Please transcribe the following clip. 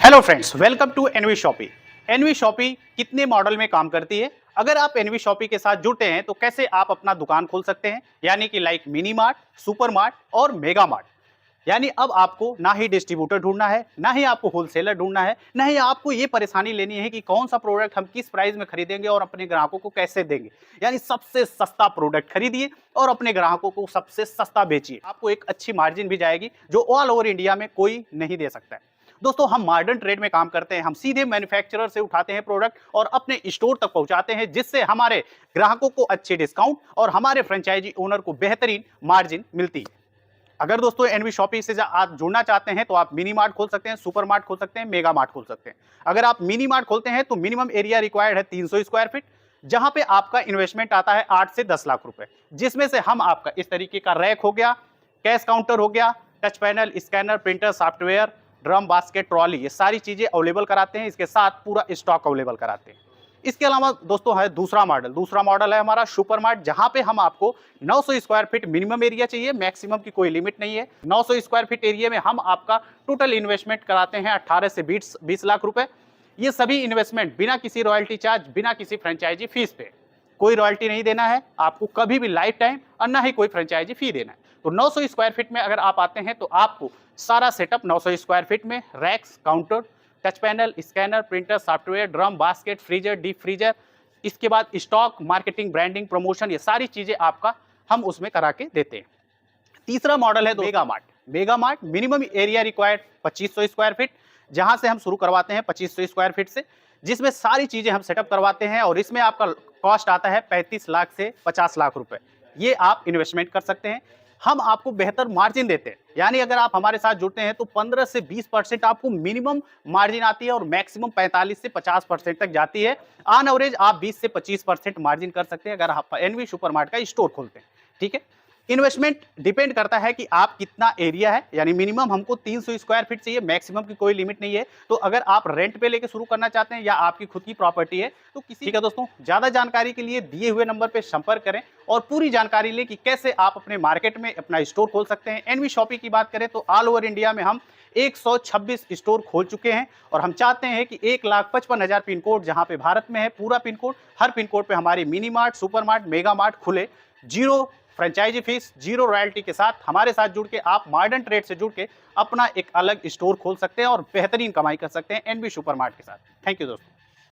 Hello friends, welcome to NV shoppy. NV shoppy कितने model में काम करती है? अगर आप एनवी शॉपी के साथ जुटे हैं तो कैसे आप अपना दुकान खोल सकते हैं, यानी कि like mini mart, super mart और मेगा मार्ट। यानी अब आपको ना ही डिस्ट्रीब्यूटर ढूंढना है, ना ही आपको होलसेलर ढूंढना है, ना ही आपको ये परेशानी लेनी है कि कौन सा प्रोडक्ट हम किस प्राइस में खरीदेंगे और अपने ग्राहकों को कैसे देंगे। यानी सबसे सस्ता प्रोडक्ट खरीदिए और अपने ग्राहकों को सबसे सस्ता बेचिए। आपको एक अच्छी मार्जिन भी जाएगी जो ऑल ओवर इंडिया में कोई नहीं दे सकता है। दोस्तों, हम मॉडर्न ट्रेड में काम करते हैं। हम सीधे मैन्युफैक्चरर से उठाते हैं प्रोडक्ट और अपने स्टोर तक पहुंचाते हैं, जिससे हमारे ग्राहकों को अच्छे डिस्काउंट और हमारे फ्रेंचाइजी ओनर को बेहतरीन मार्जिन मिलती है। अगर दोस्तों एनवी शॉपी से आप जुड़ना चाहते हैं तो आप मिनी मार्ट खोल सकते हैं, सुपर मार्ट खोल सकते हैं, मेगा मार्ट खोल सकते हैं। अगर आप मिनी मार्ट खोलते हैं तो मिनिमम एरिया रिक्वायर्ड है 300 स्क्वायर फीट, जहां पे आपका इन्वेस्टमेंट आता है 8 से 10 लाख रुपए, जिसमें से हम आपका इस तरीके का रैक हो गया, कैश काउंटर हो गया, touch panel, scanner, printer, software, drum, basket, trolley, ये सारी चीजें अवेलेबल कराते हैं। इसके साथ पूरा स्टॉक अवेलेबल कराते हैं। इसके अलावा दोस्तों है दूसरा मॉडल है हमारा सुपर मार्ट, जहां पे हम आपको 900 स्क्वायर फीट मिनिमम एरिया चाहिए, मैक्सिमम की कोई लिमिट नहीं है। 900 स्क्वायर फीट एरिया में हम आपका टोटल इन्वेस्टमेंट कराते हैं 18 से 20 लाख रुपए। ये सभी इन्वेस्टमेंट बिना किसी रॉयल्टी चार्ज, बिना किसी फ्रेंचाइजी फीस पे, कोई रॉयल्टी नहीं देना है आपको कभी भी लाइफ टाइम, और ना ही कोई फ्रेंचाइजी फी देना है। तो 900 स्क्वायर फीट में अगर आप आते हैं तो आपको सारा सेटअप 900 स्क्वायर फीट में, racks, counter, touch panel, scanner, printer, software, drum, basket, freezer, deep freezer, इसके बाद स्टॉक, मार्केटिंग, ब्रांडिंग, प्रमोशन, ये सारी चीजें आपका हम उसमें करा के देते हैं। तीसरा मॉडल है mega mart minimum area required 2500 square feet, जहां से हम शुरू करवाते हैं 2500 स्क्वायर फीट से, जिसमें सारी चीजें हम सेटअप करवाते हैं और इसमें आपका कॉस्ट आता है 35 लाख से 50 लाख रुपए। ये आप इन्वेस्टमेंट कर सकते हैं। हम आपको बेहतर मार्जिन देते हैं, यानी अगर आप हमारे साथ जुड़ते हैं तो 15 से 20% आपको मिनिमम मार्जिन आती है और मैक्सिमम 45 से 50% तक जाती है। ऑन एवरेज आप 20 से 25% मार्जिन कर सकते हैं अगर आप एनवी सुपरमार्ट का स्टोर खोलते हैं। ठीक है, इन्वेस्टमेंट डिपेंड करता है कि आप कितना एरिया है, यानी मिनिमम हमको 300 स्क्वायर फीट चाहिए, मैक्सिमम की कोई लिमिट नहीं है। तो अगर आप रेंट पे लेके शुरू करना चाहते हैं या आपकी खुद की प्रॉपर्टी है तो किसी। ठीक है दोस्तों, ज्यादा जानकारी के लिए दिए हुए नंबर पे संपर्क करें और पूरी जानकारी लें कि कैसे आप अपने मार्केट में अपना स्टोर खोल सकते हैं। एनवी शॉपी की बात करें तो ऑल ओवर इंडिया में हम 126 स्टोर खोल चुके हैं और हम चाहते हैं कि 1,55,000 पिन कोड जहां पे भारत में है, पूरा पिन कोड, हर पिन कोड पे हमारी mini mart, super mart, mega mart खुले। Zero franchise fee, zero royalty के साथ हमारे साथ जुड़ के आप मॉडर्न ट्रेड से जुड़ के अपना एक अलग स्टोर खोल सकते हैं और बेहतरीन कमाई कर सकते हैं एनवी सुपरमार्ट के साथ। थैंक यू दोस्तों।